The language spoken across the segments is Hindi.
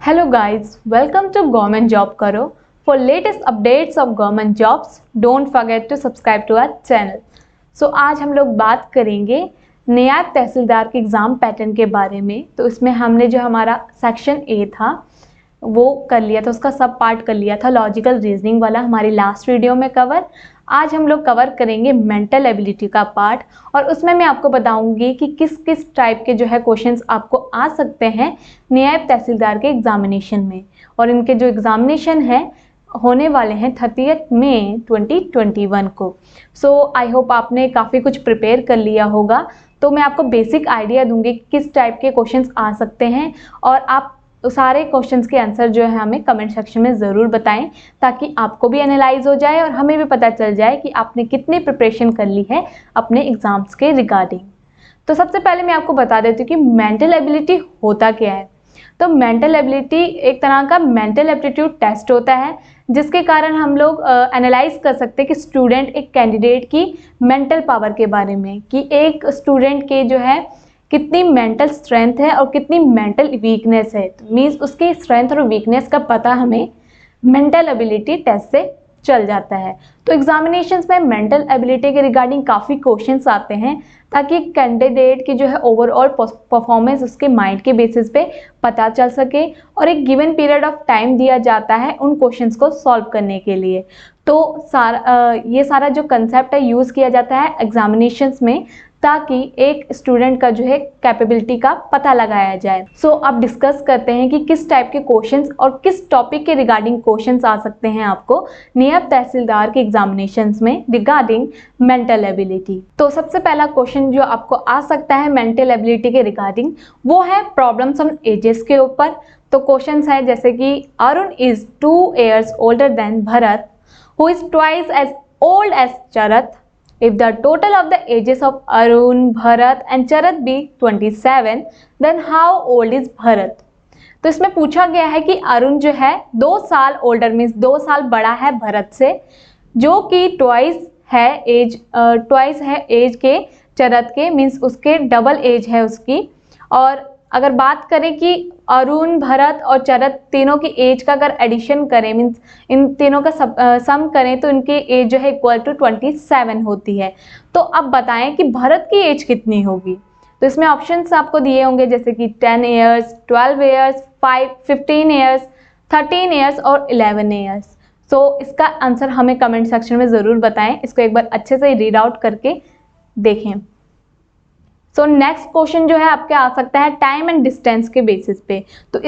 Hello guys, welcome to Government Job Karo. For latest updates of government jobs, don't forget to subscribe to our channel. So आज हम लोग बात करेंगे नायब तहसीलदार के एग्ज़ाम पैटर्न के बारे में। तो इसमें हमने जो हमारा सेक्शन ए था वो कर लिया था, उसका सब पार्ट कर लिया था, लॉजिकल रीजनिंग वाला हमारी लास्ट वीडियो में कवर। आज हम लोग कवर करेंगे मेंटल एबिलिटी का पार्ट और उसमें मैं आपको बताऊंगी कि किस किस टाइप के जो है क्वेश्चंस आपको आ सकते हैं नायब तहसीलदार के एग्जामिनेशन में। और इनके जो एग्जामिनेशन है होने वाले हैं 30 मई 2021 को। सो आई होप आपने काफ़ी कुछ प्रिपेयर कर लिया होगा। तो मैं आपको बेसिक आइडिया दूंगी कि किस टाइप के क्वेश्चंस आ सकते हैं और आप सारे क्वेश्चंस के आंसर जो है हमें कमेंट सेक्शन में ज़रूर बताएं, ताकि आपको भी एनालाइज हो जाए और हमें भी पता चल जाए कि आपने कितनी प्रिपरेशन कर ली है अपने एग्जाम्स के रिगार्डिंग। तो सबसे पहले मैं आपको बता देती हूँ कि मेंटल एबिलिटी होता क्या है। तो मेंटल एबिलिटी एक तरह का मेंटल एप्टीट्यूड टेस्ट होता है, जिसके कारण हम लोग एनालाइज कर सकते हैं कि स्टूडेंट एक कैंडिडेट की मेंटल पावर के बारे में, कि एक स्टूडेंट के जो है कितनी मेंटल स्ट्रेंथ है और कितनी मेंटल वीकनेस है। मीन्स उसकी स्ट्रेंथ और वीकनेस का पता हमें मेंटल एबिलिटी टेस्ट से चल जाता है। तो एग्जामिनेशंस में मेंटल एबिलिटी के रिगार्डिंग काफ़ी क्वेश्चंस आते हैं, ताकि कैंडिडेट की जो है ओवरऑल परफॉर्मेंस उसके माइंड के बेसिस पे पता चल सके और एक गिवन पीरियड ऑफ टाइम दिया जाता है उन क्वेश्चंस को सॉल्व करने के लिए। तो ये सारा जो कंसेप्ट है यूज़ किया जाता है एग्जामिनेशंस में, ताकि एक स्टूडेंट का जो है कैपेबिलिटी का पता लगाया जाए। सो अब डिस्कस करते हैं कि किस टाइप के क्वेश्चंस और किस टॉपिक के रिगार्डिंग क्वेश्चंस आ सकते हैं आपको नायब तहसीलदार के एग्जामिनेशंस में रिगार्डिंग मेंटल एबिलिटी। तो सबसे पहला क्वेश्चन जो आपको आ सकता है मेंटल एबिलिटी के रिगार्डिंग वो है प्रॉब्लम्स ऑन एजेस के ऊपर। तो क्वेश्चंस है जैसे कि Arun is 2 years older than Bharat, who is twice as old as Charat. If the total of the ages of Arun, Bharat and Charat be 27, then how old is Bharat? तो इसमें पूछा गया है कि अरुण जो है 2 साल ओल्डर मीन्स 2 साल बड़ा है भरत से, जो कि ट्वाइस है एज के चरत के, मीन्स उसके डबल एज है उसकी। और अगर बात करें कि अरुण, भरत और चरत तीनों की एज का अगर एडिशन करें मीन्स इन तीनों का सम करें तो इनकी एज जो है इक्वल टू 27 होती है। तो अब बताएं कि भरत की एज कितनी होगी। तो इसमें ऑप्शंस आपको दिए होंगे जैसे कि 10 years, 12 years, 15 years, 13 years और 11 years। सो इसका आंसर हमें कमेंट सेक्शन में ज़रूर बताएं। इसको एक बार अच्छे से रीड आउट करके देखें। सो नेक्स्ट क्वेश्चन जो है आपके आ सकता है टाइम एंड डिस्टेंस के बेसिस पे। तो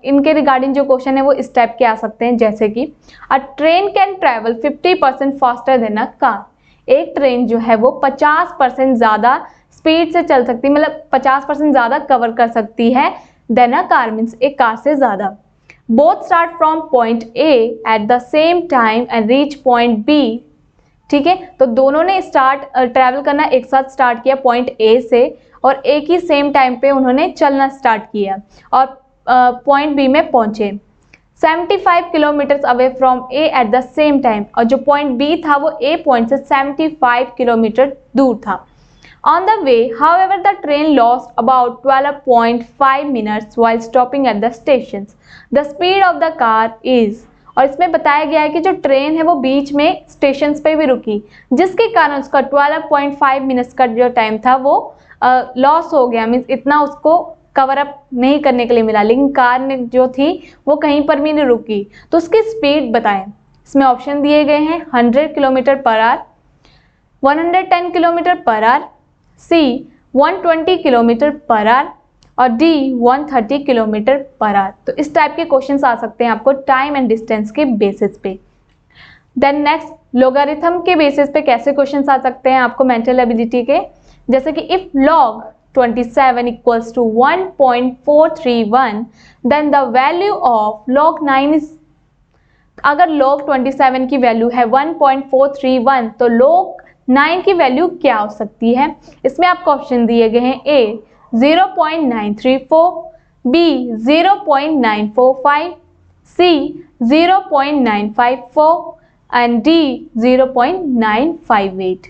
इनके रिगार्डिंग जो क्वेश्चन है वो इस टाइप के आ सकते हैं जैसे कि अ train can travel 50% faster than a car. एक ट्रेन जो है वो 50% ज़्यादा स्पीड से चल सकती है, मतलब 50% ज़्यादा कवर कर सकती है देन अ कार मीन्स एक कार से ज़्यादा। Both start from point A at the same time and reach point B. ठीक है, तो दोनों ने ट्रैवल करना एक साथ स्टार्ट किया पॉइंट ए से और एक ही सेम टाइम पे उन्होंने चलना स्टार्ट किया और पॉइंट बी में पहुंचे 75 kilometres away from A at the same time. और जो पॉइंट बी था वो ए पॉइंट से 75 किलोमीटर दूर था। On the way however the train lost about 12.5 minutes while stopping at the stations. The speed of the car is। और इसमें बताया गया है कि जो ट्रेन है वो बीच में स्टेशंस पे भी रुकी, जिसके कारण उसका 12.5 मिनट्स का जो टाइम था वो लॉस हो गया, मीन्स इतना उसको कवर अप नहीं करने के लिए मिला। लेकिन कार ने जो थी वो कहीं पर भी नहीं रुकी। तो उसकी स्पीड बताएं। इसमें ऑप्शन दिए गए हैं 100 kilometre per hour, 110 kilometre per hour, C 120 kilometre per hour और डी 130 किलोमीटर पर आवर। तो इस टाइप के क्वेश्चंस आ सकते हैं आपको टाइम एंड डिस्टेंस के बेसिस पे। देन नेक्स्ट लॉगरिथम के बेसिस पे कैसे क्वेश्चंस आ सकते हैं आपको मेंटल एबिलिटी के, जैसे कि if log 27 equals to 1.431 then the value of log 9 is. अगर log 27 की वैल्यू है 1.431 तो log 9 की वैल्यू क्या हो सकती है। इसमें आपको ऑप्शन दिए गए हैं A 0.934, B 0.945, C 0.954 and D 0.958।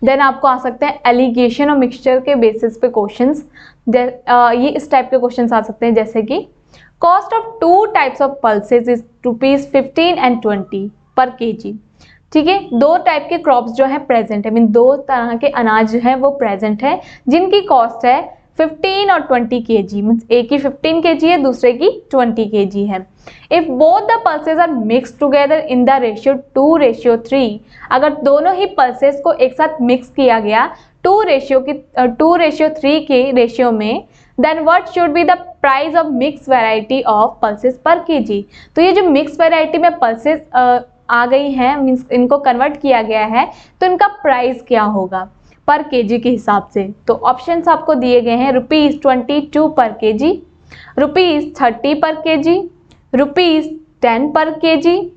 Then आपको आ सकते हैं एलिगेशन और मिक्सचर के बेसिस पे क्वेश्चंस। ये इस टाइप के क्वेश्चंस आ सकते हैं जैसे कि cost of two types of pulses is ₹15 and 20 पर केजी। ठीक है, दो टाइप के क्रॉप्स जो है प्रेजेंट है, मीन दो तरह के अनाज जो है वो प्रेजेंट है, जिनकी कॉस्ट है 15 और 20 kg, मीन्स एक की 15 kg है, दूसरे की 20 kg है। If both the pulses are mix together in the ratio 2:3, अगर दोनों ही पल्सेस को एक साथ मिक्स किया गया 2:3 के रेशियो में, then what should be the price of mix variety of pulses per KG. तो ये जो मिक्स वैरायटी में पल्सेस आ गई हैं, मीन्स इनको कन्वर्ट किया गया है, तो इनका प्राइस क्या होगा पर केजी के हिसाब से। तो ऑप्शंस आपको दिए गए हैं ₹22 पर केजी, ₹30 पर केजी, ₹10 पर केजी,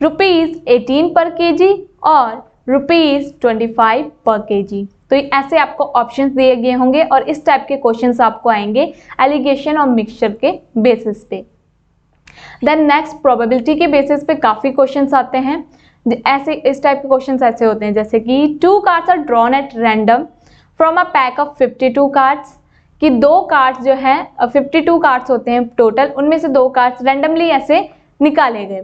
₹18 पर केजी और ₹25 पर केजी। तो ऐसे आपको ऑप्शंस दिए गए होंगे और इस टाइप के क्वेश्चंस आपको आएंगे एलिगेशन और मिक्सचर के बेसिस पे। देन नेक्स्ट, प्रोबेबिलिटी के बेसिस पे काफ़ी क्वेश्चंस आते हैं। ऐसे इस टाइप के क्वेश्चंस ऐसे होते हैं जैसे कि 2 cards are drawn at random from a pack of 52 cards, कि दो कार्ड्स जो हैं 52 कार्ड्स होते हैं टोटल, उनमें से दो कार्ड्स रैंडमली ऐसे निकाले गए।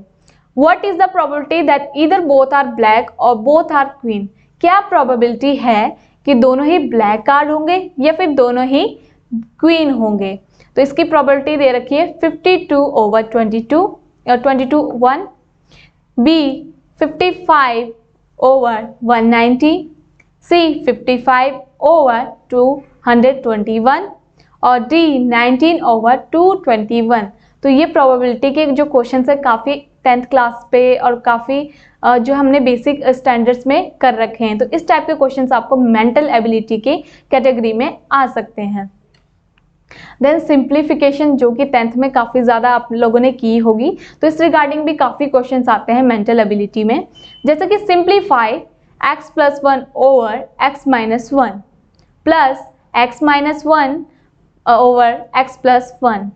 What is the probability that either both are black or both are queen. क्या प्रोबेबिलिटी है कि दोनों ही ब्लैक कार्ड होंगे या फिर दोनों ही क्वीन होंगे। तो इसकी प्रोबेबिलिटी दे रखी है 52/22, बी 55/190, सी 55/221 और डी 19/221। तो ये प्रोबेबिलिटी के जो क्वेश्चन है काफ़ी 10th क्लास पे और काफ़ी जो हमने बेसिक स्टैंडर्ड्स में कर रखे हैं। तो इस टाइप के क्वेश्चंस आपको मेंटल एबिलिटी के कैटेगरी में आ सकते हैं। देन सिंप्लीफिकेशन, जो कि 10th में काफ़ी ज़्यादा आप लोगों ने की होगी, तो इस रिगार्डिंग भी काफ़ी क्वेश्चंस आते हैं मेंटल एबिलिटी में, जैसे कि simplify x+1 over x-1 plus x-1 over x+1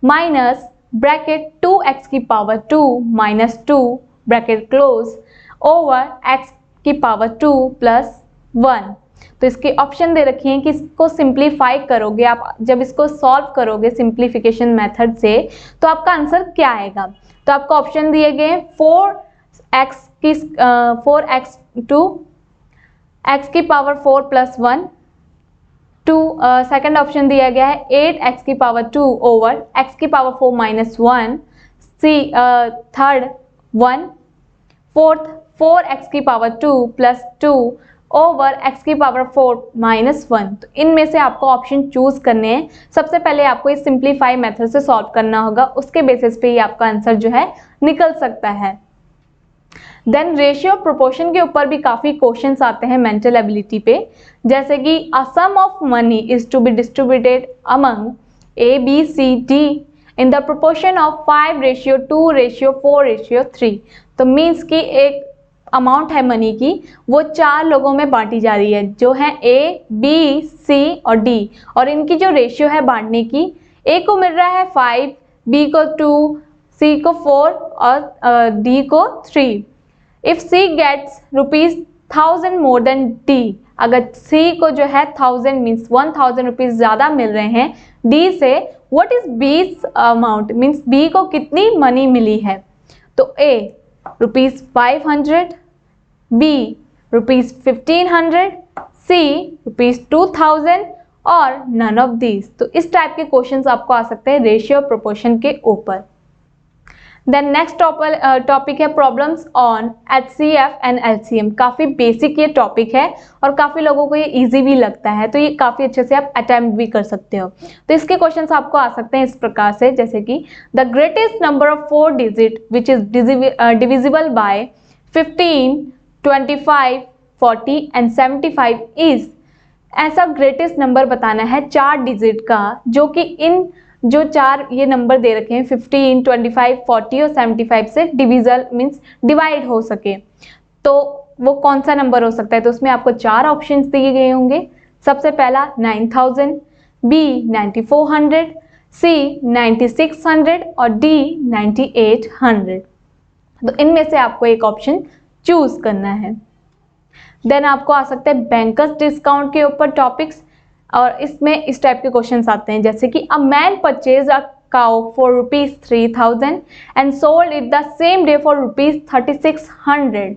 minus bracket 2x⁻² minus 2 bracket close over x⁻² plus 1। तो इसके ऑप्शन दे रखी हैं कि इसको सिंप्लीफाई करोगे आप, जब इसको सॉल्व करोगे सिंप्लीफिकेशन मेथड से, तो आपका आंसर क्या आएगा। तो आपको ऑप्शन दिए गए 4x⁴ प्लस 1, सेकेंड ऑप्शन दिया गया है 8x⁻² over x⁻4 minus 1, C third 1, fourth 4x⁻² plus 2 over x⁻4 minus 1। तो इनमें से आपको ऑप्शन चूज करने हैं। सबसे पहले आपको इस सिंप्लीफाई मेथड से सॉल्व करना होगा, उसके बेसिस पे ही आपका आंसर जो है निकल सकता है। देन रेशियो प्रोपोर्शन के ऊपर भी काफ़ी क्वेश्चंस आते हैं मेंटल एबिलिटी पे, जैसे कि a sum of money is to be distributed among A, B, C, D in the proportion of 5:2:4:3। तो मीन्स कि एक अमाउंट है मनी की, वो 4 लोगों में बांटी जा रही है, जो है A, B, C और D, और इनकी जो रेशियो है बांटने की, A को मिल रहा है 5, B को 2, C को 4 और D को 3। If C gets ₹1000 more than D, अगर C को जो है 1000 मीन्स 1000 रुपीज ज़्यादा मिल रहे हैं D से, what is B's amount, means B को कितनी मनी मिली है। तो A ₹500, B ₹1500, C ₹2000 और नन ऑफ दीज। तो इस टाइप के क्वेश्चंस आपको आ सकते हैं रेशियो प्रोपोर्शन के ऊपर। देन नेक्स्ट टॉपिक है problems on HCF and LCM। काफ़ी बेसिक ये टॉपिक है और काफ़ी लोगों को ये इजी भी लगता है, तो ये काफ़ी अच्छे से आप अटेम्प्ट भी कर सकते हो। तो इसके क्वेश्चंस आपको आ सकते हैं इस प्रकार से, जैसे कि the greatest number of 4 digit which is divisible by 15, 25, 40 and 75 is. ऐसा ग्रेटेस्ट नंबर बताना है 4 डिजिट का, जो कि इन जो 4 ये नंबर दे रखे हैं 15, 25, 40 और 75 से डिविजल मीन्स डिवाइड हो सके, तो वो कौन सा नंबर हो सकता है। तो उसमें आपको 4 ऑप्शंस दिए गए होंगे। सबसे पहला 9000, B 9400, C 9600 और D 9800। तो इनमें से आपको एक ऑप्शन चूज करना है। देन आपको आ सकता है बैंकर्स डिस्काउंट के ऊपर टॉपिक्स, और इसमें इस टाइप के क्वेश्चंस आते हैं, जैसे कि a man purchase a cow for ₹3,000 and sold it the same day for ₹3,600,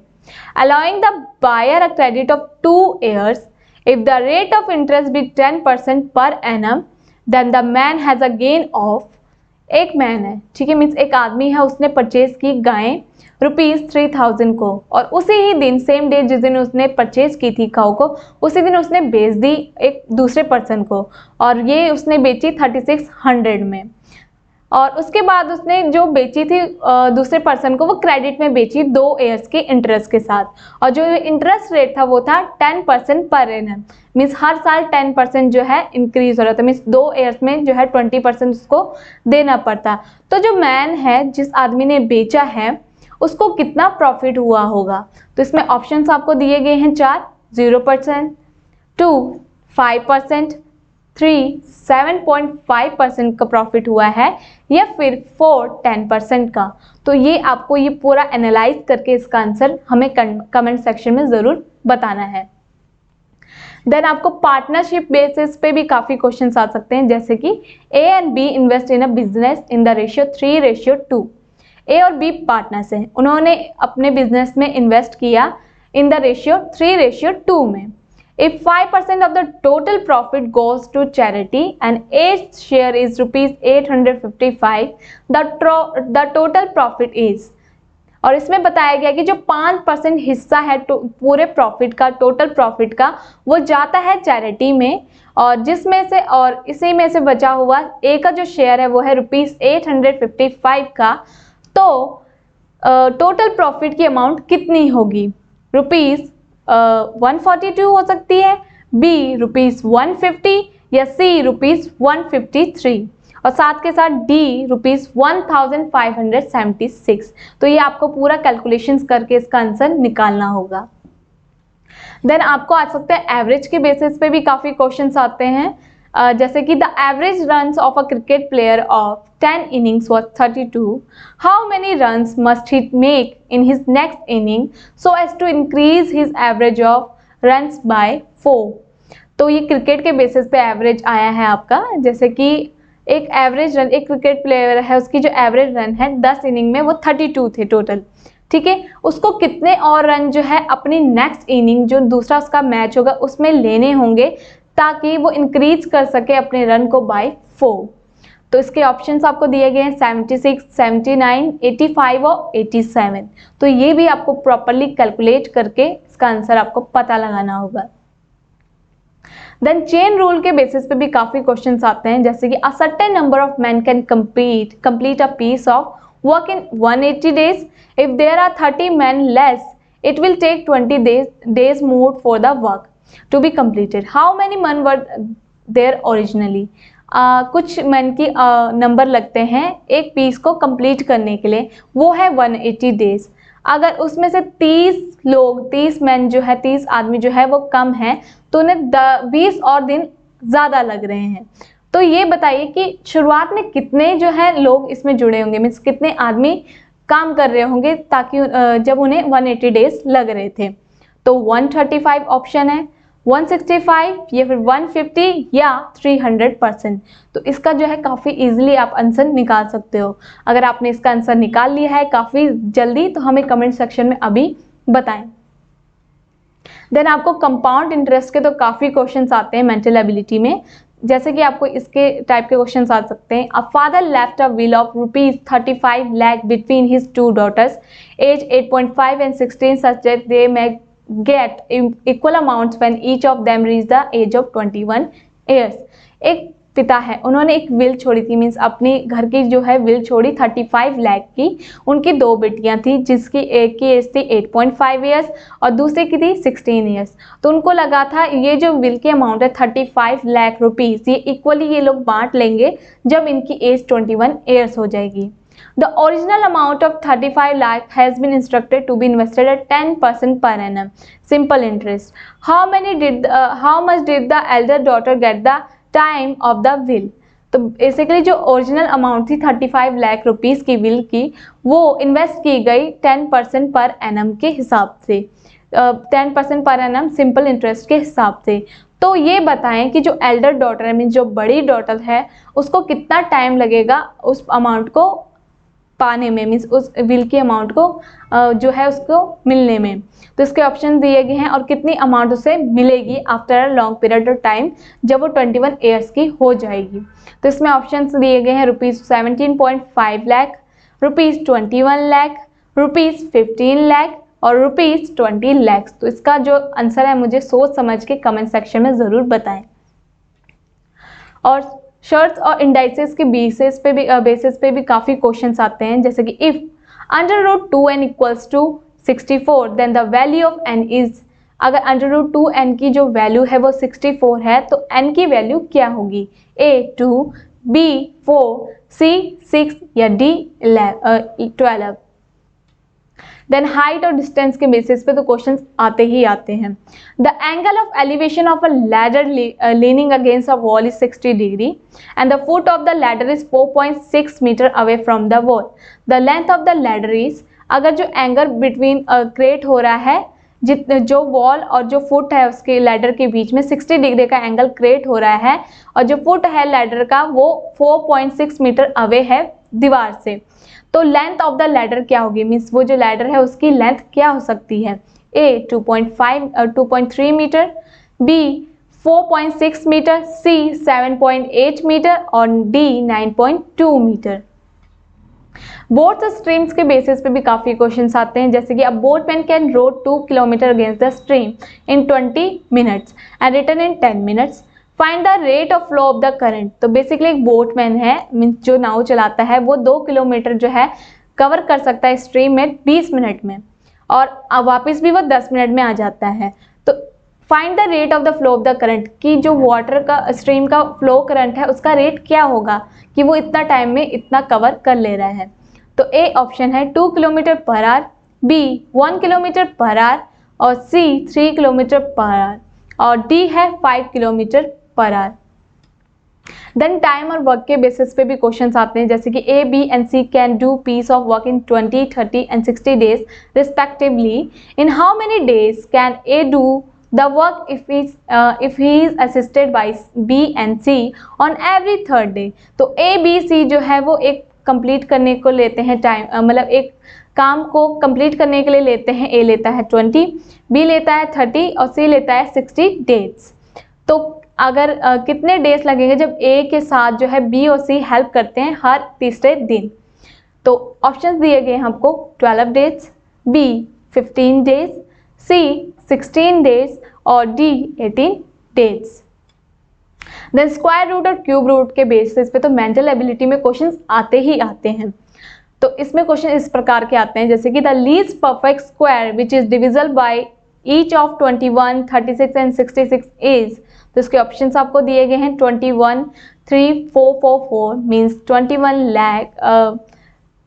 allowing the buyer a credit of 2 years. If the rate of interest be 10% per annum, then the man has a gain of, एक मैन है, ठीक है, मीन्स एक आदमी है, उसने परचेज की गायें ₹3,000 को, और उसी ही दिन सेम डे जिस दिन उसने परचेज की थी काऊ को, उसी दिन उसने बेच दी एक दूसरे पर्सन को, और ये उसने बेची 3600 में, और उसके बाद उसने जो बेची थी दूसरे पर्सन को वो क्रेडिट में बेची 2 ईयर्स के इंटरेस्ट के साथ, और जो इंटरेस्ट रेट था वो था 10% पर एनम, मीन्स हर साल 10% जो है इंक्रीज हो रहा था, मीन्स 2 ईयर्स में जो है 20% उसको देना पड़ता। तो जो मैन है, जिस आदमी ने बेचा है, उसको कितना प्रॉफिट हुआ होगा? तो इसमें ऑप्शंस आपको दिए गए हैं 4, 0%, 2 5%, 3 7.5% का प्रॉफिट हुआ है, या फिर 4 10% का। तो ये आपको ये पूरा एनालाइज करके इसका आंसर हमें कमेंट सेक्शन में ज़रूर बताना है। देन आपको पार्टनरशिप बेसिस पे भी काफ़ी क्वेश्चन आ सकते हैं, जैसे कि A and B invest in a business in the ratio 3:2। A और बी पार्टनर्स हैं, उन्होंने अपने बिजनेस में इन्वेस्ट किया इन द रेशियो 3:2 में। If 5% of the total profit goes to charity and A's share is ₹855, the total profit is, और इसमें बताया गया कि जो 5% हिस्सा है पूरे प्रॉफिट का, टोटल प्रॉफिट का, वो जाता है चैरिटी में, और जिसमें से, और इसी में से बचा हुआ ए का जो शेयर है वो है ₹855 का। तो टोटल प्रॉफिट की अमाउंट कितनी होगी? ₹142 हो सकती है, बी ₹150, या सी ₹153, और साथ के साथ डी ₹1576। तो ये आपको पूरा कैलकुलेशंस करके इसका आंसर निकालना होगा। देन आपको आ सकते हैं एवरेज के बेसिस पे भी काफ़ी क्वेश्चंस आते हैं, जैसे कि the average runs of a cricket player of 10 innings was 32. How many runs must he make in his next inning so as to increase his average of runs by 4? तो ये क्रिकेट के बेसिस पे एवरेज आया है आपका, जैसे कि एक एवरेज रन, एक क्रिकेट प्लेयर है, उसकी जो एवरेज रन है 10 इनिंग में वो 32 थे टोटल, ठीक है, उसको कितने और रन जो है अपनी नेक्स्ट इनिंग जो दूसरा उसका मैच होगा उसमें लेने होंगे ताकि वो इंक्रीज कर सके अपने रन को बाय 4। तो इसके ऑप्शंस आपको दिए गए हैं 76, 79, 85 और 87। तो ये भी आपको प्रॉपरली कैलकुलेट करके इसका आंसर आपको पता लगाना होगा। देन चेन रूल के बेसिस पे भी काफ़ी क्वेश्चंस आते हैं, जैसे कि a certain number of man can complete a piece of work in 180 days. If there are 30 men less, it will take 20 days more for the work to be completed. How many men were there originally? कुछ मैन की नंबर लगते हैं एक पीस को कंप्लीट करने के लिए, वो है 180 डेज। अगर उसमें से 30 मैन जो है, 30 आदमी जो है वो कम है, तो उन्हें 20 और दिन ज़्यादा लग रहे हैं। तो ये बताइए कि शुरुआत में कितने जो है लोग इसमें जुड़े होंगे, मीन्स कितने आदमी काम कर रहे होंगे ताकि जब उन्हें 180 डेज लग रहे थे। तो 135 ऑप्शन है, 165 या फिर 150 या 300%। तो इसका जो है काफ़ी इजीली आप आंसर निकाल सकते हो। अगर आपने इसका आंसर निकाल लिया है काफ़ी जल्दी तो हमें कमेंट सेक्शन में अभी बताएं। देन आपको कंपाउंड इंटरेस्ट के तो काफ़ी क्वेश्चंस आते हैं मेंटल एबिलिटी में, जैसे कि आपको इसके टाइप के क्वेश्चंस आ सकते हैं। A father left a will of ₹35 lakh between his 2 daughters age 8.5 and 16 such that they may get equal amounts when each of them reach the age of 21 years. एक पिता है, उन्होंने एक विल छोड़ी थी, मीन्स अपने घर की जो है विल छोड़ी 35 लाख की। उनकी 2 बेटियां थी, जिसकी एक की एज थी 8.5 ईयर्स और दूसरे की थी 16 ईयर्स। तो उनको लगा था ये जो विल की अमाउंट है 35 लाख रुपीज़, ये इक्वली ये लोग बांट लेंगे जब इनकी एज 21 ईयर्स हो जाएगी। The original amount of 35 lakh has been instructed to be invested at 10% per annum, simple interest. How much did the elder daughter get the time of the will? तो बेसिकली जो ओरिजिनल अमाउंट थी 35 लाख रुपीज़ की विल की, वो इन्वेस्ट की गई 10% पर एनम के हिसाब से, 10% पर एनम सिंपल इंटरेस्ट के हिसाब से। तो ये बताएं कि जो एल्डर डॉटर है मीन्स जो बड़ी डॉटर है उसको कितना टाइम लगेगा उस अमाउंट को पाने में, मीन्स उस विल की अमाउंट को जो है उसको मिलने में। तो इसके ऑप्शन दिए गए हैं और कितनी अमाउंट उसे मिलेगी after a long period of time, जब वो 21 ईयर्स की हो जाएगी। तो इसमें ऑप्शन दिए गए हैं ₹17.5 लाख, ₹21 लाख, ₹15 लाख और ₹20 लाख। तो इसका जो आंसर है मुझे सोच समझ के कमेंट सेक्शन में ज़रूर बताएं। और शर्ट्स और इंडाइसेस के बेसिस पे भी काफ़ी क्वेश्चंस आते हैं, जैसे कि if √2n equals to 64 then the value of n is. अगर √2n की जो वैल्यू है वो 64 है तो n की वैल्यू क्या होगी? A 2, B 4, C 6 या D 12। देन हाइट और डिस्टेंस के बेसिस पे तो क्वेश्चंस आते ही आते हैं। The angle of elevation of a ladder leaning against a wall is 60 degree and the foot of the ladder is 4.6 metre away from the wall. The length of the ladder is, अगर जो एंगल बिटवीन क्रिएट हो रहा है जो वॉल और जो फुट है उसके लैडर के बीच में 60 डिग्री का एंगल क्रिएट हो रहा है और जो फुट है लैडर का वो 4.6 मीटर अवे है दीवार से, तो लेंथ ऑफ द लैडर क्या होगी? मीन्स वो जो लैडर है उसकी लेंथ क्या हो सकती है? A 2.3 metre, B 4.6 metre, C 7.8 metre और D 9.2 मीटर। बोट्स स्ट्रीम्स के बेसिस पे भी काफ़ी क्वेश्चंस आते हैं, जैसे कि a boatman can row 2 kilometre against the stream in 20 minutes and return in 10 minutes. Find the rate of flow of the current. तो बेसिकली एक बोटमैन है मीन्स जो नाव चलाता है वो 2 किलोमीटर जो है कवर कर सकता है स्ट्रीम में 20 मिनट में और वापस भी वो 10 मिनट में आ जाता है। तो find the rate of the flow of the current कि जो वाटर का स्ट्रीम का फ्लो करंट है उसका रेट क्या होगा कि वो इतना टाइम में इतना कवर कर ले रहा है। तो ए ऑप्शन है 2 kilometre per hour, B 1 kilometre per hour और सी 3 किलोमीटर पर आवर और डी है 5 kilometre per hour. Then time और वर्क के बेसिस पे भी क्वेश्चंस आते हैं, जैसे कि A, B and C can do piece of work in 20, 30 and 60 days respectively. In how many days can A do the work if he is assisted by B and C on every third day। तो A, B, C जो है वो एक कंप्लीट करने को लेते हैं टाइम, मतलब एक काम को कंप्लीट करने के लिए लेते हैं। A लेता है 20, B लेता है 30 और C लेता है 60 डेज। तो अगर कितने डेज लगेंगे जब A के साथ जो है B और C हेल्प करते हैं हर तीसरे दिन? तो ऑप्शंस दिए गए हैं आपको 12 days, B 15 days, C 16 days और D 18 days. Then square root और क्यूब रूट के बेसिस पे तो मेंटल एबिलिटी में क्वेश्चंस आते ही आते हैं। तो इसमें क्वेश्चन इस प्रकार के आते हैं, जैसे कि the least perfect square which is divisible by each of 21, 36 and 66 is. तो इसके ऑप्शंस आपको दिए गए हैं 21, 3, 4, 4, 4 मीन्स 21 लाख,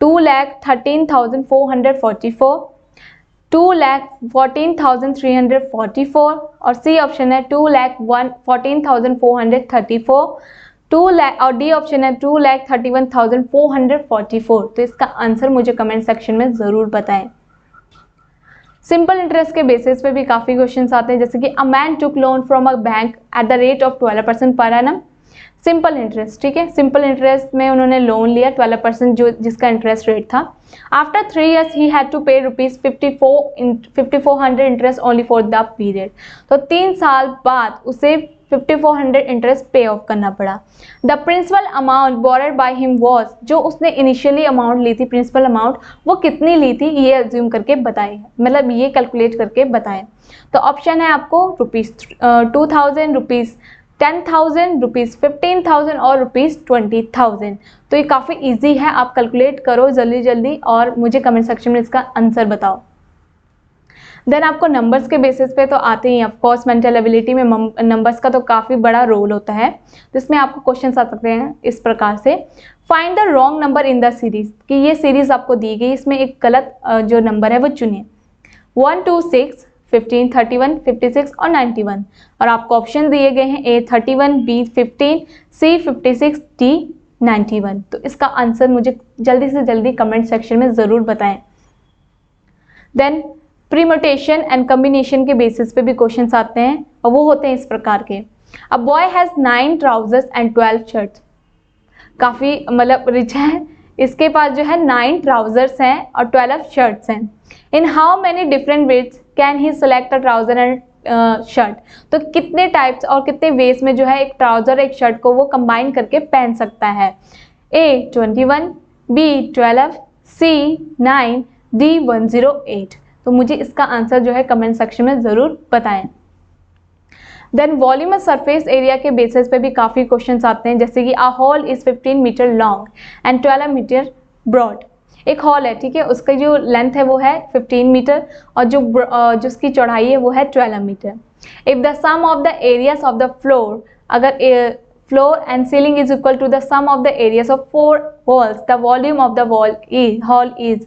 2,13,444, 2,14,344 और सी ऑप्शन है 2,14,434, 2 लाख और डी ऑप्शन है 2,31,444। तो इसका आंसर मुझे कमेंट सेक्शन में ज़रूर बताएं। सिंपल इंटरेस्ट के बेसिस पे भी काफ़ी क्वेश्चंस आते हैं, जैसे कि a man took loan from a bank at the rate of 12% per annum. Simple interest, ठीक है, सिंपल इंटरेस्ट में उन्होंने लोन लिया 12% जो जिसका इंटरेस्ट रेट था। After 3 years he had to pay ₹5400 interest only for the period. तो 3 साल बाद उसे 5400 इंटरेस्ट पे ऑफ करना पड़ा। The principal amount borrowed by him was, जो उसने इनिशियली अमाउंट ली थी प्रिंसिपल अमाउंट वो कितनी ली थी ये अज्यूम करके बताएं, मतलब ये कैलकुलेट करके बताएं। तो ऑप्शन है आपको ₹2000, ₹10,000, ₹15,000 और ₹20,000। तो ये काफ़ी इजी है, आप कैलकुलेट करो जल्दी जल्दी और मुझे कमेंट सेक्शन में इसका आंसर बताओ। देन आपको नंबर्स के बेसिस पे तो आते ही, ऑफकोर्स मेंटल एबिलिटी में नंबर्स का तो काफ़ी बड़ा रोल होता है। तो इसमें आपको क्वेश्चन आ सकते हैं इस प्रकार से, find the wrong number in the series, कि ये सीरीज आपको दी गई, इसमें एक गलत जो नंबर है वो चुनिए। 1, 2, 6, 15, 31, 56 और 91 और आपको ऑप्शन दिए गए हैं A 31, B 15, C 56, D 91। तो इसका आंसर मुझे जल्दी से जल्दी कमेंट सेक्शन में ज़रूर बताएं। देन प्रीमोटेशन एंड कम्बिनेशन के बेसिस पे भी क्वेश्चंस आते हैं, और वो होते हैं इस प्रकार के। A boy has 9 trousers and 12 shirts. काफ़ी मतलब रिच है, इसके पास जो है 9 ट्राउजर्स हैं और 12 शर्ट्स हैं। In how many different ways can he select a trouser and shirt. तो कितने टाइप्स और कितने वेज में जो है एक ट्राउजर एक शर्ट को वो कंबाइन करके पहन सकता है। ए 21, बी 12, सी 9, डी 108। तो मुझे इसका आंसर जो है कमेंट सेक्शन में ज़रूर बताएं। देन वॉल्यूम और सरफेस एरिया के बेसिस पे भी काफ़ी क्वेश्चंस आते हैं, जैसे कि a hall is 15 metre long and 12 metre broad. एक हॉल है, ठीक है, उसका जो लेंथ है वो है 15 मीटर और जो उसकी चौड़ाई है वो है 12 metre. If the sum of the areas of the floor, अगर floor and ceiling is equal to the sum of the areas of 4 walls, the volume of the hall is,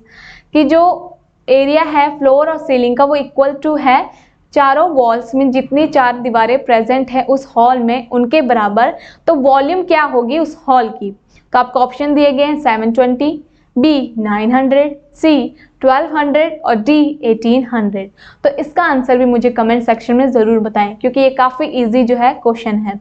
कि जो एरिया है फ्लोर और सीलिंग का वो इक्वल टू है चारों वॉल्स में जितनी 4 दीवारें प्रेजेंट है उस हॉल में उनके बराबर, तो वॉल्यूम क्या होगी उस हॉल की। तो आपको ऑप्शन दिए गए हैं 720, बी 900, सी 1200 और डी 1800। तो इसका आंसर भी मुझे कमेंट सेक्शन में ज़रूर बताएं, क्योंकि ये काफ़ी इजी जो है क्वेश्चन है।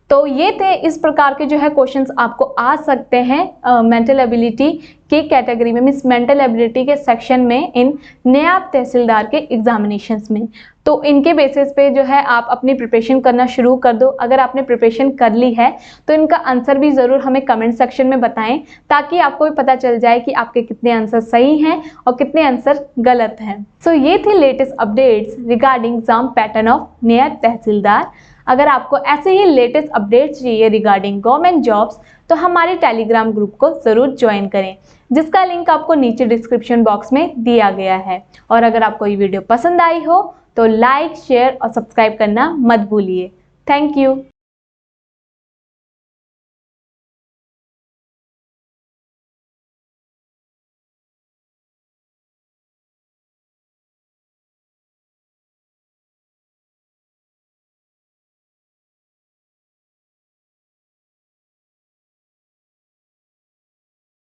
तो ये थे इस प्रकार के जो है क्वेश्चंस आपको आ सकते हैं मेंटल एबिलिटी की कैटेगरी में, मीन्स मेंटल एबिलिटी के सेक्शन में इन नायब तहसीलदार के एग्जामिनेशंस में। तो इनके बेसिस पे जो है आप अपनी प्रिपरेशन करना शुरू कर दो। अगर आपने प्रिपरेशन कर ली है तो इनका आंसर भी ज़रूर हमें कमेंट सेक्शन में बताएं, ताकि आपको भी पता चल जाए कि आपके कितने आंसर सही हैं और कितने आंसर गलत हैं। सो ये थी latest updates regarding exam pattern of नायब तहसीलदार। अगर आपको ऐसे ही लेटेस्ट अपडेट्स चाहिए रिगार्डिंग गवर्नमेंट जॉब्स, तो हमारे टेलीग्राम ग्रुप को ज़रूर ज्वाइन करें, जिसका लिंक आपको नीचे डिस्क्रिप्शन बॉक्स में दिया गया है। और अगर आपको ये वीडियो पसंद आई हो तो लाइक, शेयर और सब्सक्राइब करना मत भूलिए। Thank you.